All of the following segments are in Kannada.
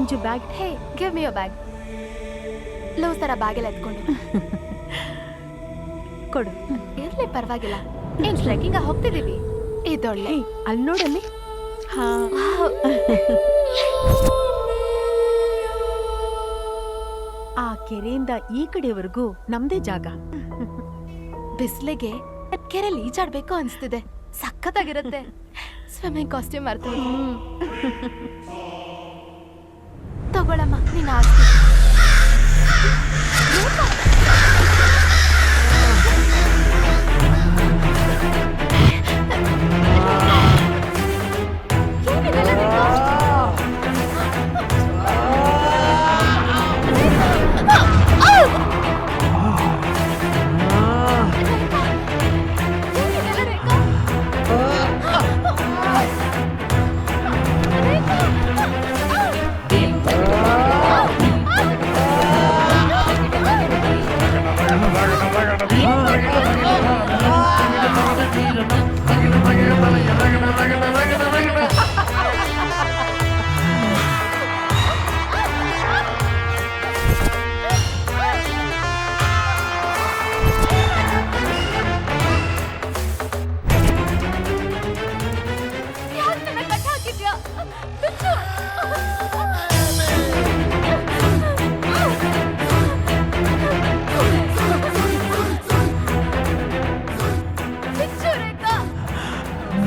Manju bag. Hey give me your bag. ಲವ್ ತರ ಬ್ಯಾಗೆಲ್ಲ ಎತ್ಕೊಂಡು ಕೊಡು. ಇರ್ಲಿ ಪರವಾಗಿಲ್ಲ. ಏನ್ ಟ್ರೆಕ್ಕಿಂಗ್ ಹೋಗ್ತಿದೀವಿ. ಇದೊಳ್ಳೆ. ಅಲ್ಲಿ ನೋಡಲ್ಲಿ. ಹಾ ಆ ಕೆರೆಯಿಂದ ಈ ಕಡೆವರೆಗೂ ನಮ್ದೇ ಜಾಗ. ಬಿಸ್ಲಿಗೆ ಕೆರೆಯಲ್ಲಿ ಈಜಾಡ್ಬೇಕು ಅನ್ಸ್ತಿದೆ. ಸಖತ್ತಾಗಿರುತ್ತೆ. ಸ್ವಿಮ್ಮಿಂಗ್ ಕಾಸ್ಟ್ಯೂಮ್ ಮರ್ತು ತಗೊಳಮ್ಮ ನೀನ್ ಆಸ್ತಿ.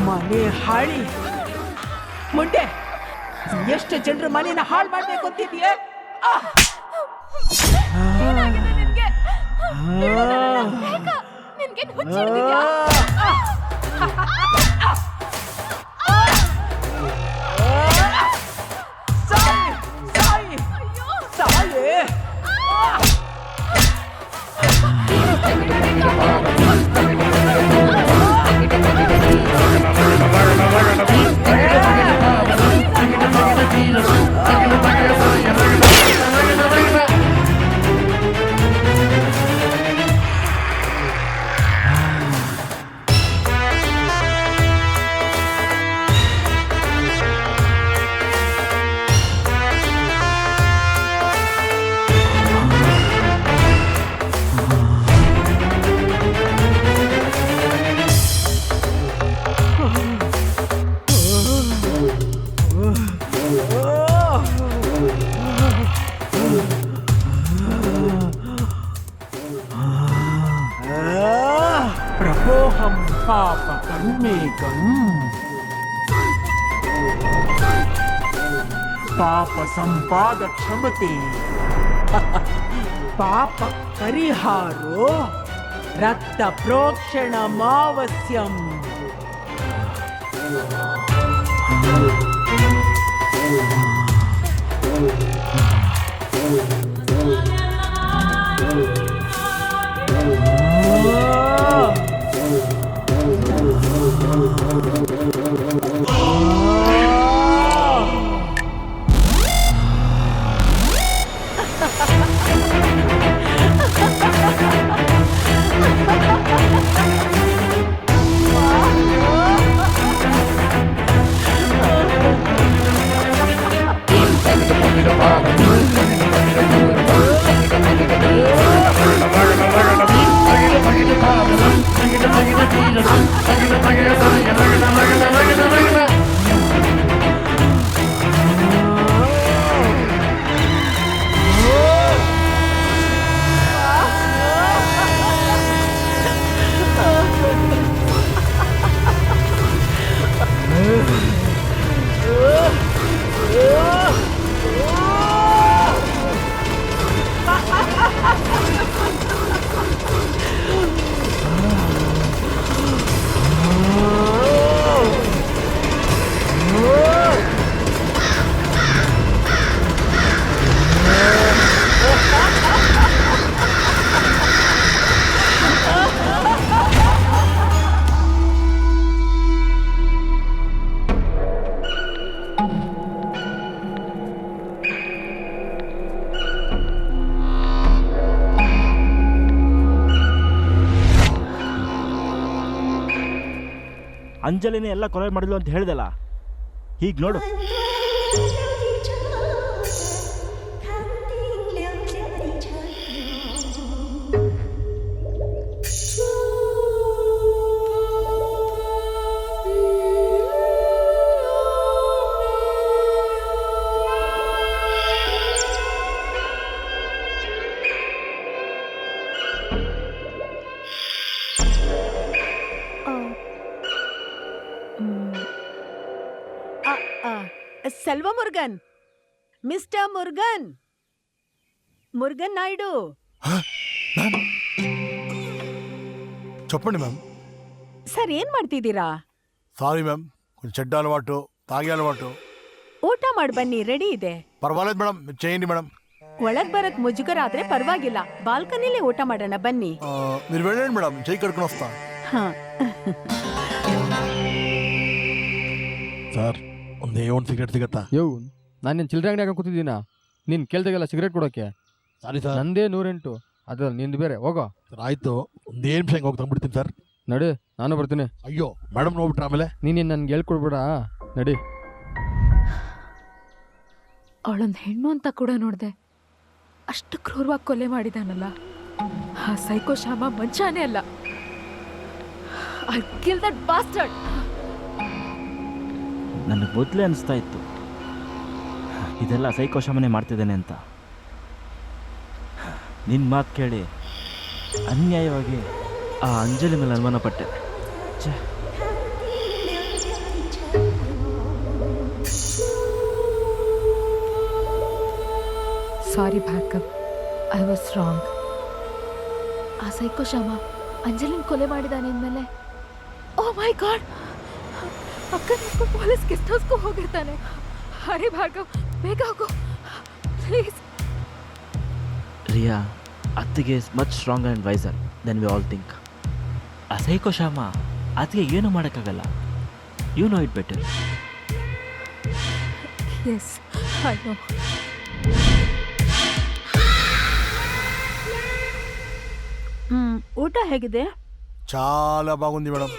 ಮನೆ ಹಾಳಿ ಮುಂಡೆ, ಎಷ್ಟು ಜನರು ಮನೆನ ಹಾಳು ಮಾಡ್ಬೇಕು ಅಂತಿದ್ಯೆ? ಪ್ರಭೋಹಂ ಪಾಪ ಕರ್ಮೇಕಂ ಪಾಪ ಸಂಪಾದ ಕ್ಷಮತೆ ಪಾಪ ಪರಿಹಾರೋ ರಕ್ತ ಪ್ರೋಕ್ಷಣ ಮಾವಸ್ಯಂ. ಅಂಜಲಿನೇ ಎಲ್ಲ ಕೊಲೆ ಮಾಡಿದ್ಲು ಅಂತ ಹೇಳ್ದಲ್ಲ, ಹೀಗೆ ನೋಡು. సెల్వ మురుగన్, మిస్టర్ మురుగన్, మురుగన్ నాయుడు. ಮ್ಯಾಮ್ చెప్పండి మ్యామ్. ಸರ್ ಏನ್ ಮಾಡ್ತಿದ್ದೀರಾ? సారీ మ్యామ్, కొంచెం చెడ్డ అలవాటు, తాగే అలవాటు. ಊಟ ಮಾಡಿ ಬನ್ನಿ, ರೆಡಿ ಇದೆ. పర్వాలేదు మేడం, మీరు చేయండి మేడం. ಒಳಗ್ ಬರಕ್ ಮುಜುಗರ ಆದ್ರೆ ಪರವಾಗಿಲ್ಲ, ಬಾಲ್ಕನಿಲೇ ಊಟ ಮಾಡೋಣ ಬನ್ನಿ. మీరు వెళ్ళండి మేడం, చేయి కడుకుని వస్తా. ಹಾ. ಸರ್ ಒಂದೇ ಒಂದು ಸಿಗರೇಟ್ ಸಿಗತ್ತಾ? ಯೋ ನಾನು ನಿನ್ನ ಚಿಲ್ಲರೆ ಅಂಗಡಿ ಕೂತಿದ್ದೀನ, ನೀನು ಕೇಳ್ದಾಗೆಲ್ಲ ಸಿಗರೇಟ್ ಕೊಡೋಕೆ. Sorry sir. ನಂದೇ 108, ಅದ್ರಲ್ಲಿ ನಿಂದು ಬೇರೆ. ಹೋಗೋ. ಸರ್ ಆಯ್ತು, ಒಂದೇ ನಿಮಿಷ ಹೆಂಗೆ ಹೋಗಿ ತಂದ್ಬಿಡ್ತೀನಿ ಸರ್. ನಡಿ, ನಾನು ಬರ್ತೀನಿ. ಅಯ್ಯೋ ಮೇಡಮ್ ನೋಡ್ಬಿಟ್ರೆ ಆಮೇಲೆ ನೀನು ನನ್ಗೆ ಹೇಳ್ಕೊಡ್ಬೇಡ, ನಡಿ. ಅವಳೊಂದು ಹೆಣ್ಣು ಅಂತ ಕೂಡ ನೋಡ್ದೆ, ಅಷ್ಟು ಕ್ರೂರವಾಗಿ ಕೊಲೆ ಮಾಡಿದಾನಲ್ಲ ಆ ಸೈಕೋ ಶ್ಯಾಮ ಮಂಚಾನೇ ಅಲ್ಲ. I kill that bastard. ನನಗೆ ಮೊದಲೇ ಅನಿಸ್ತಾ ಇತ್ತು ಇದೆಲ್ಲ ಸೈಕೋ ಶ್ಯಾಮನೇ ಮಾಡ್ತಿದ್ದಾನೆ ಅಂತ. ನಿನ್ನ ಮಾತು ಕೇಳಿ ಅನ್ಯಾಯವಾಗಿ ಆ ಅಂಜಲಿ ಮೇಲೆ ಅನುಮಾನ ಪಟ್ಟೆ. Sorry Bhargav, I was wrong. ಆ ಸೈಕೋ ಶ್ಯಾಮ ಅಂಜಲಿನ ಕೊಲೆ ಮಾಡಿದಾನೆ ಅಂದಮೇಲೆ, ಓ ಮೈ ಗಾಡ್, ಅಕ್ಕ ಪೊಲೀಸ್ ಗೆಸ್ಟ್ ಹೌಸ್ಗೂ ಹೋಗಿರ್ತಾನೆ. ಹರಿ ಭಾರ್ಗವ್, ಬೇಗ ಹೋಗು ಪ್ಲೀಸ್. ರಿಯಾ, ಅತ್ತಿಗೆ is much strong and wiser than we all think. ಆ ಸೈಕೋ ಶ್ಯಾಮ ಅತ್ತಿಗೆ ಏನೂ ಮಾಡೋಕ್ಕಾಗಲ್ಲ. You know it better. Yes, I know. ಊಟ ಹೇಗಿದೆ? చాలా బాగుంది మేడం.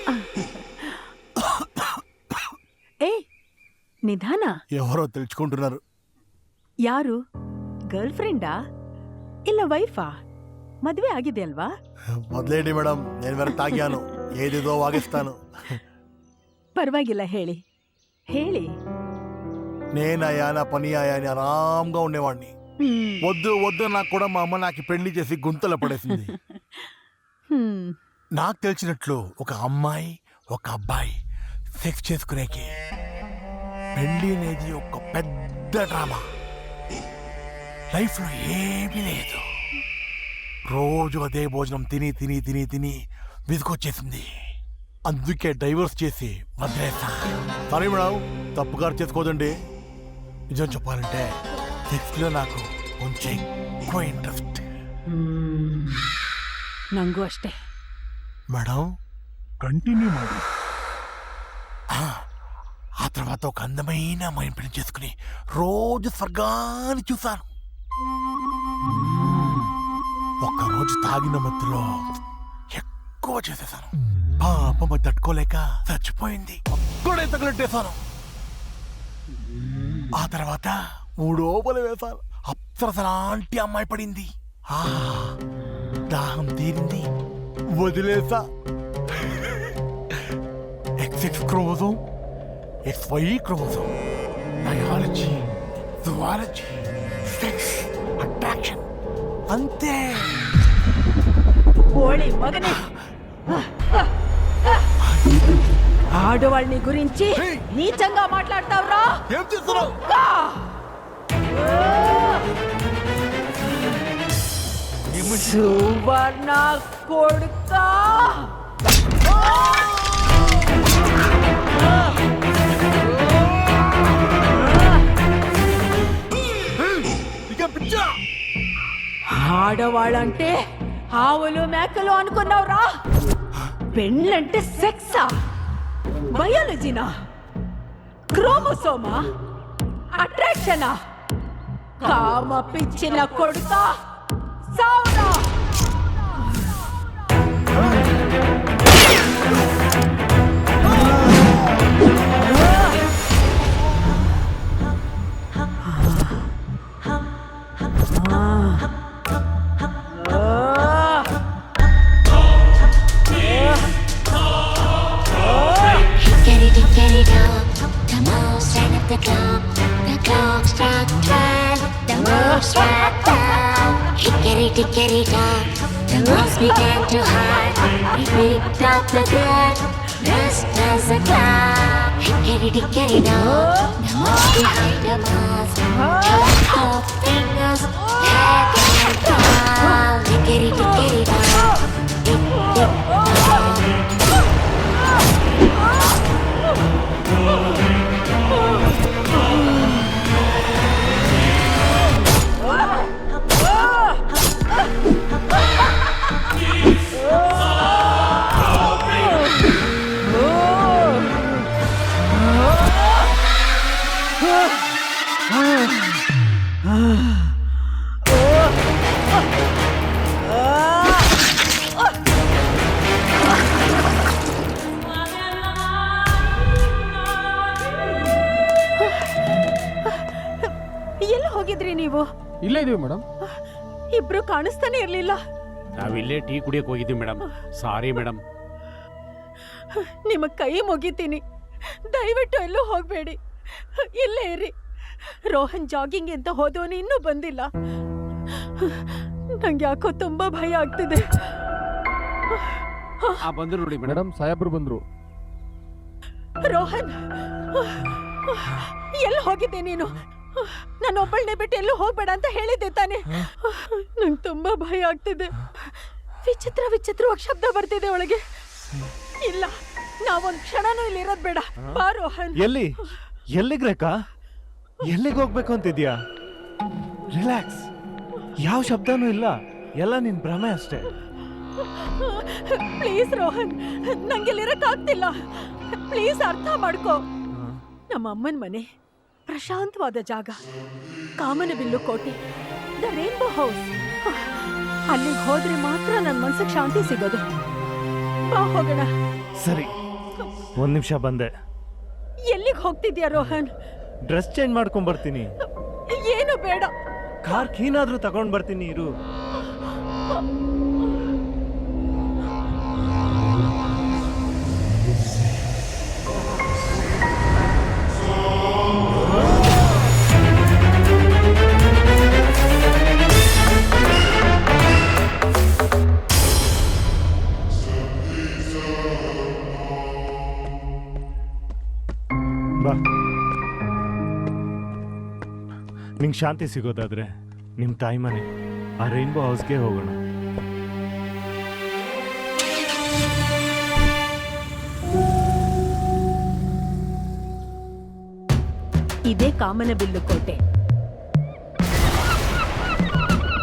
ಏ ನಿಧಾನ. ఎవరో తెలుసుకుంటున్నారు. ಯಾರು? ಗರ್ಲ್ ಫ್ರೆಂಡಾ ಇಲ್ಲ ವೈಫಾ? ಮದ್ವೆ ಆಗಿದೆ ಅಲ್ವಾ? ಮೊದಲೇಡಿ ಮೇಡಮ್, నేను వేరే తాగాను, ఏదేదో వాగిస్తాను. ಪರವಾಗಿಲ್ಲ, ಹೇಳಿ ಹೇಳಿ. నేనయ్యా నా పని అయ్యా అని ఆరాంగా ఉండేవాడిని. వద్దు వద్దు నాకు కూడా మా అమ్మ నాకు పెళ్లి చేసి గుంతలో పడేసింది. నాకు తెలిసినట్లు ఒక అమ్మాయి ఒక అబ్బాయి సెక్స్ చేసుకునేకి పెళ్లి అనేది ఒక పెద్ద డ్రామా. లైఫ్లో ఏమీ లేదు. రోజు అదే భోజనం తిని తిని తిని తిని విసుకొచ్చేసింది. అందుకే డైవర్స్ చేసి వదిలేసా. సారీ మేడం, తప్పుగా చేసుకోదండి. నిజం చెప్పాలంటే సెక్స్లో నాకు కొంచెం ఎక్కువ ఇంట్రెస్ట్. ನಂಗೂ ಅಷ್ಟೇ. మేడం కంటిన్యూ ಮಾಡಿ. ఆ తర్వాత ఒక అందమైన అమ్మాయిని పెళ్లి చేసుకుని రోజు స్వర్గాన్ని చూశాను. ఒక్కరోజు తాగిన మత్తులో ఎక్కువ చేసేసాను. పాపం తట్టుకోలేక చచ్చిపోయింది. అక్కడే తగలెట్టేశాను. ఆ తర్వాత 3 ఓపలు వేశాను. అప్సరసలాంటి అమ్మాయి పడింది. దాహం తీరింది, వదిలేసా. XX chromosome, XY chromosome, biology, zoology, sex, attraction, అంతే. కోಳಿ మగనే, ఆడవాళ్ళని గురించి నీచంగా మాట్లాడతావురా? ఏం చేస్తున్నావు? సువర్ణ కొడుకా! ఆడవాళ్ళంటే ఆవులు మేకలు అనుకున్నావురా? పెళ్ళంటే సెక్సా, బయాలజీనా, క్రోమోసోమా, అట్రాక్షనా? కామ పిచ్చిన కొడుకా, సావురా! The clock struck 12, the moon struck down. Hickety down, the mouse began to hide. He picked up the dead, dressed as a clown. Hickory dock, the mouse behind the mask. Top fingers, leg and claw. Hickory dock, tick tock. ಎಲ್ಲಿ ಹೋಗಿದ್ರಿ ನೀವು? ಇಲ್ಲೇ ಇದೀವಿ ಮೇಡಮ್. ಇಬ್ರು ಕಾಣಿಸ್ತಾನೆ ಇರ್ಲಿಲ್ಲ. ನಾವಿಲ್ಲೇ ಟೀ ಕುಡಿಯಕ್ಕೆ ಹೋಗಿದ್ದೀವಿ ಮೇಡಮ್. Sorry madam. ನಿಮ್ಮ ಕೈ ಮುಗಿತೀನಿ, ದಯವಿಟ್ಟು ಎಲ್ಲೂ ಹೋಗ್ಬೇಡಿ, ಇಲ್ಲೇ ಇರಿ. ರೋಹನ್ ಜಾಗಿಂಗ್ ಅಂತ ಹೋದವನು ಇನ್ನೂ ಬಂದಿಲ್ಲ. ನಂಗೆ ಯಾಕೋ ತುಂಬಾ ಭಯ ಆಗ್ತಿದೆ. ಬಂದ್ರು ನೋಡಿ ಮೇಡಮ್. ಮೇಡಮ್ ಸಾಹೇಬ್ರು ಬಂದ್ರು. ರೋಹನ್, ಎಲ್ಲಿ ಹೋಗಿದ್ದೆ ನೀನು? ನಾನು ಒಬ್ಬಳನ್ನೇ ಬಿಟ್ಟು ಎಲ್ಲೂ ಹೋಗ್ಬೇಡ ಅಂತ ಹೇಳಿದ್ದೆ ತಾನೆ. ನಂಗೆ ತುಂಬಾ ಭಯ ಆಗ್ತಿದೆ. ವಿಚಿತ್ರವಾಗಿ ಶಬ್ದ ಬರ್ತಿದೆ ಒಳಗೆ. ಇಲ್ಲ, ನಾವೊಂದ್ ಕ್ಷಣನೂ ಇಲ್ಲಿ ಇರೋದ್ ಬೇಡ. ಬಾ ರೋಹನ್. ಎಲ್ಲಿಗೆ ರೇಖಾ? ಎಲ್ಲಿಗೆ ಹೋಗ್ಬೇಕು ಅಂತಿದ್ಯಾ? ರಿಲ್ಯಾಕ್ಸ್, ಯಾವ ಶಬ್ದನೂ ಇಲ್ಲ, ಎಲ್ಲ ನಿನ್ ಭ್ರಮೆ ಅಷ್ಟೇ. ಪ್ಲೀಸ್ ರೋಹನ್, ನಂಗೆ ಇಲ್ಲಿರಕ್ಕಾಗ್ತಿಲ್ಲ. ಪ್ಲೀಸ್ ಅರ್ಥ ಮಾಡ್ಕೋ. ನಮ್ಮ ಅಮ್ಮನ ಮನೆ, ಪ್ರಶಾಂತವಾದ ಜಾಗ, ಕಾಮನಬಿಲ್ಲು ಕೋಟೆ, ದ ರೇನ್ಬೋ ಹೌಸ್. ಅಲ್ಲಿಗೆ ಹೋದ್ರೆ ಮಾತ್ರ ನನ್ನ ಮನ್ಸಿಗೆ ಶಾಂತಿ ಸಿಗೋದು. ಬಾ ಹೋಗೋಣ. ಸರಿ, ಒಂದ್ ನಿಮಿಷ ಬಂದೆ. ಎಲ್ಲಿಗೆ ಹೋಗ್ತಿದ್ಯಾ ರೋಹನ್? ಡ್ರೆಸ್ ಚೇಂಜ್ ಮಾಡ್ಕೊಂಡ್ ಬರ್ತೀನಿ. ಏನು ಬೇಡ. ಕಾರ್ ಕೀನಾದ್ರೂ ತಗೊಂಡ್ ಬರ್ತೀನಿ, ಇರು. ಬಾ. ನಿಂಗೆ ಶಾಂತಿ ಸಿಗೋದಾದ್ರೆ ನಿಮ್ಮ ತಾಯಿ ಮನೆ, ಆ ರೈನ್ಬೋ ಹೌಸ್ಗೆ ಹೋಗೋಣ. ಇದೇ ಕಾಮನಬಿಲ್ಲು ಕೋಟೆ.